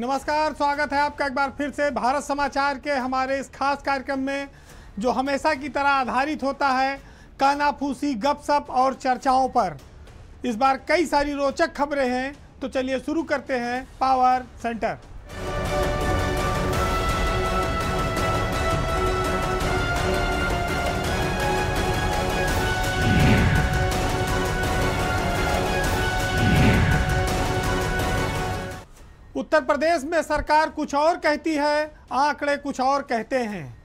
नमस्कार, स्वागत है आपका एक बार फिर से भारत समाचार के हमारे इस खास कार्यक्रम में, जो हमेशा की तरह आधारित होता है कानाफूसी, गपशप और चर्चाओं पर। इस बार कई सारी रोचक खबरें हैं, तो चलिए शुरू करते हैं पावर सेंटर। उत्तर प्रदेश में सरकार कुछ और कहती है, आंकड़े कुछ और कहते हैं,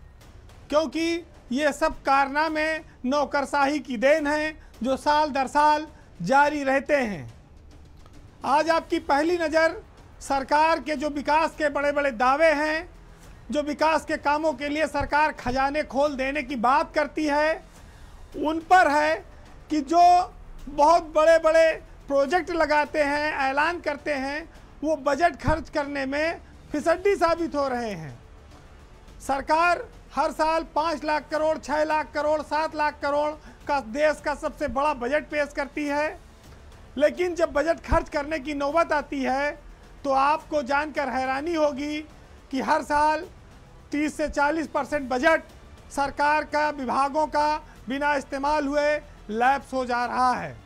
क्योंकि ये सब कारनामे नौकरशाही की देन है जो साल दर साल जारी रहते हैं। आज आपकी पहली नज़र सरकार के जो विकास के बड़े बड़े दावे हैं, जो विकास के कामों के लिए सरकार खजाने खोल देने की बात करती है, उन पर है कि जो बहुत बड़े बड़े प्रोजेक्ट लगाते हैं, ऐलान करते हैं, वो बजट खर्च करने में फिसड्डी साबित हो रहे हैं। सरकार हर साल 5 लाख करोड़, 6 लाख करोड़, 7 लाख करोड़ का देश का सबसे बड़ा बजट पेश करती है, लेकिन जब बजट खर्च करने की नौबत आती है तो आपको जानकर हैरानी होगी कि हर साल 30 से 40% बजट सरकार का, विभागों का बिना इस्तेमाल हुए लैप्स हो जा रहा है।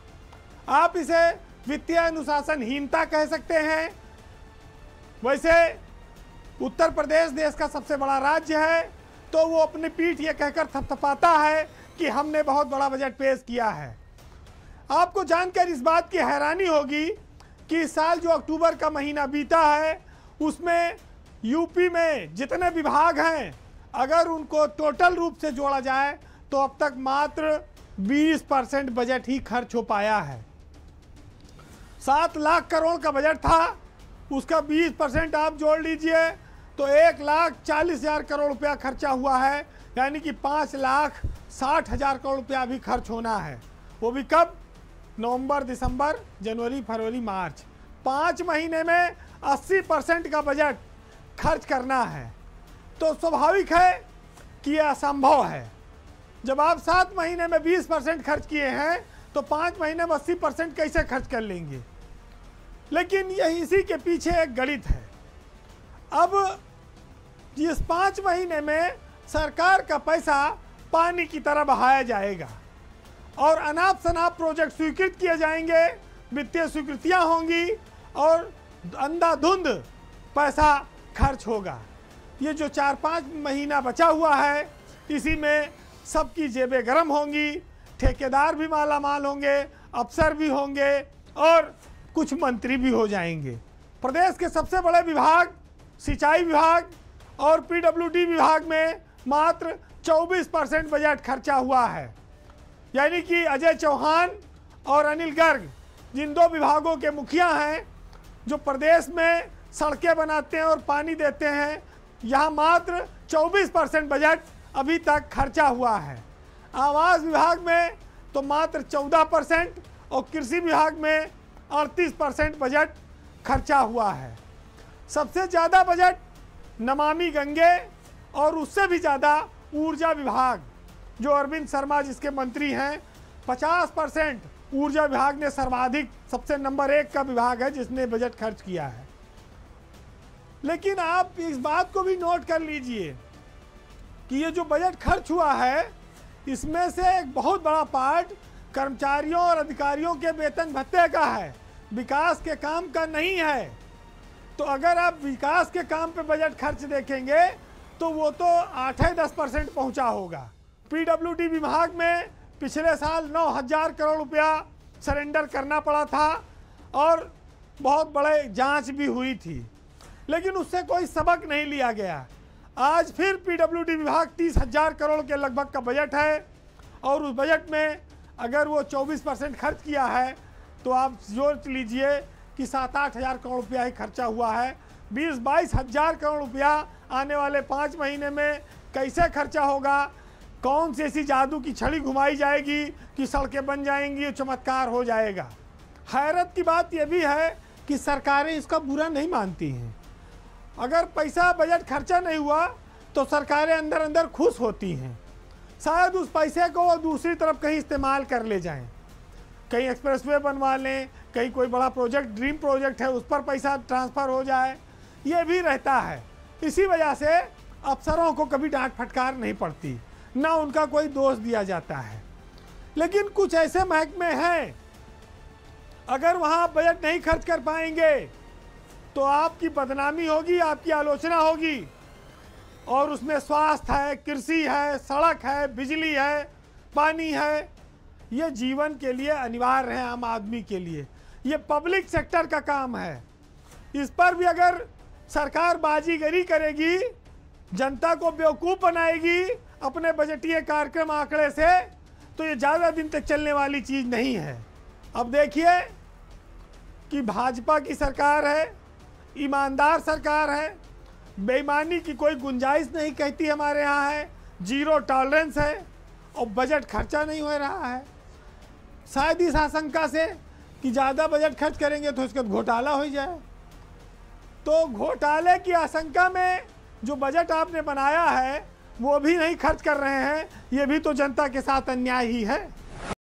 आप इसे वित्तीय अनुशासनहीनता कह सकते हैं। वैसे उत्तर प्रदेश देश का सबसे बड़ा राज्य है, तो वो अपनी पीठ ये कहकर थपथपाता है कि हमने बहुत बड़ा बजट पेश किया है। आपको जानकर इस बात की हैरानी होगी कि इस साल जो अक्टूबर का महीना बीता है, उसमें यूपी में जितने विभाग हैं, अगर उनको टोटल रूप से जोड़ा जाए तो अब तक मात्र 20% बजट ही खर्च हो पाया है। 7 लाख करोड़ का बजट था, उसका 20% आप जोड़ लीजिए तो 1,40,000 करोड़ रुपया खर्चा हुआ है, यानी कि 5,60,000 करोड़ रुपया भी खर्च होना है। वो भी कब? नवंबर, दिसंबर, जनवरी, फरवरी, मार्च, 5 महीने में 80% का बजट खर्च करना है। तो स्वाभाविक है कि यह असंभव है। जब आप 7 महीने में 20% खर्च किए हैं तो 5 महीने में 80% कैसे खर्च कर लेंगे? लेकिन यही इसी के पीछे एक गणित है। अब इस 5 महीने में सरकार का पैसा पानी की तरह बहाया जाएगा और अनाप शनाप प्रोजेक्ट स्वीकृत किए जाएंगे, वित्तीय स्वीकृतियां होंगी और अंधाधुंध पैसा खर्च होगा। ये जो 4-5 महीना बचा हुआ है, इसी में सबकी जेबें गर्म होंगी, ठेकेदार भी माला माल होंगे, अफसर भी होंगे और कुछ मंत्री भी हो जाएंगे। प्रदेश के सबसे बड़े विभाग सिंचाई विभाग और पीडब्ल्यूडी विभाग में मात्र 24% बजट खर्चा हुआ है, यानी कि अजय चौहान और अनिल गर्ग, जिन 2 विभागों के मुखिया हैं, जो प्रदेश में सड़कें बनाते हैं और पानी देते हैं, यहाँ मात्र 24% बजट अभी तक खर्चा हुआ है। आवास विभाग में तो मात्र 14% और कृषि विभाग में 38% बजट खर्चा हुआ है। सबसे ज़्यादा बजट नमामि गंगे और उससे भी ज़्यादा ऊर्जा विभाग, जो अरविंद शर्मा जिसके मंत्री हैं, 50% ऊर्जा विभाग ने सर्वाधिक, सबसे नंबर 1 का विभाग है जिसने बजट खर्च किया है। लेकिन आप इस बात को भी नोट कर लीजिए कि ये जो बजट खर्च हुआ है, इसमें से एक बहुत बड़ा पार्ट कर्मचारियों और अधिकारियों के वेतन भत्ते का है, विकास के काम का नहीं है। तो अगर आप विकास के काम पे बजट खर्च देखेंगे तो वो तो 8-10% पहुंचा होगा। पीडब्ल्यूडी विभाग में पिछले साल 9,000 करोड़ रुपया सरेंडर करना पड़ा था और बहुत बड़े जांच भी हुई थी, लेकिन उससे कोई सबक नहीं लिया गया। आज फिर पीडब्ल्यूडी विभाग 30,000 करोड़ के लगभग का बजट है और उस बजट में अगर वो 24% खर्च किया है तो आप सोच लीजिए कि 7-8 हज़ार करोड़ रुपया ही खर्चा हुआ है। 20-22 हज़ार करोड़ रुपया आने वाले 5 महीने में कैसे खर्चा होगा? कौन सी ऐसी जादू की छड़ी घुमाई जाएगी कि सड़कें बन जाएंगी, चमत्कार हो जाएगा? हैरत की बात यह भी है कि सरकारें इसका बुरा नहीं मानती हैं। अगर पैसा बजट खर्चा नहीं हुआ तो सरकारें अंदर अंदर खुश होती हैं, शायद उस पैसे को वो दूसरी तरफ कहीं इस्तेमाल कर ले जाएं, कहीं एक्सप्रेसवे बनवा लें, कहीं कोई बड़ा प्रोजेक्ट, ड्रीम प्रोजेक्ट है, उस पर पैसा ट्रांसफ़र हो जाए, ये भी रहता है। इसी वजह से अफसरों को कभी डांट फटकार नहीं पड़ती, ना उनका कोई दोष दिया जाता है। लेकिन कुछ ऐसे महकमे हैं, अगर वहाँ बजट नहीं खर्च कर पाएंगे तो आपकी बदनामी होगी, आपकी आलोचना होगी। और उसमें स्वास्थ्य है, कृषि है, सड़क है, बिजली है, पानी है, ये जीवन के लिए अनिवार्य है आम आदमी के लिए। ये पब्लिक सेक्टर का काम है। इस पर भी अगर सरकार बाजीगरी करेगी, जनता को बेवकूफ़ बनाएगी अपने बजटीय कार्यक्रम आंकड़े से, तो ये ज़्यादा दिन तक चलने वाली चीज़ नहीं है। अब देखिए कि भाजपा की सरकार है, ईमानदार सरकार है, बेईमानी की कोई गुंजाइश नहीं कहती हमारे यहाँ है, जीरो टॉलरेंस है, और बजट खर्चा नहीं हो रहा है। शायद इस आशंका से कि ज़्यादा बजट खर्च करेंगे तो उसका घोटाला हो जाए। तो घोटाले की आशंका में जो बजट आपने बनाया है वो भी नहीं खर्च कर रहे हैं, ये भी तो जनता के साथ अन्याय ही है।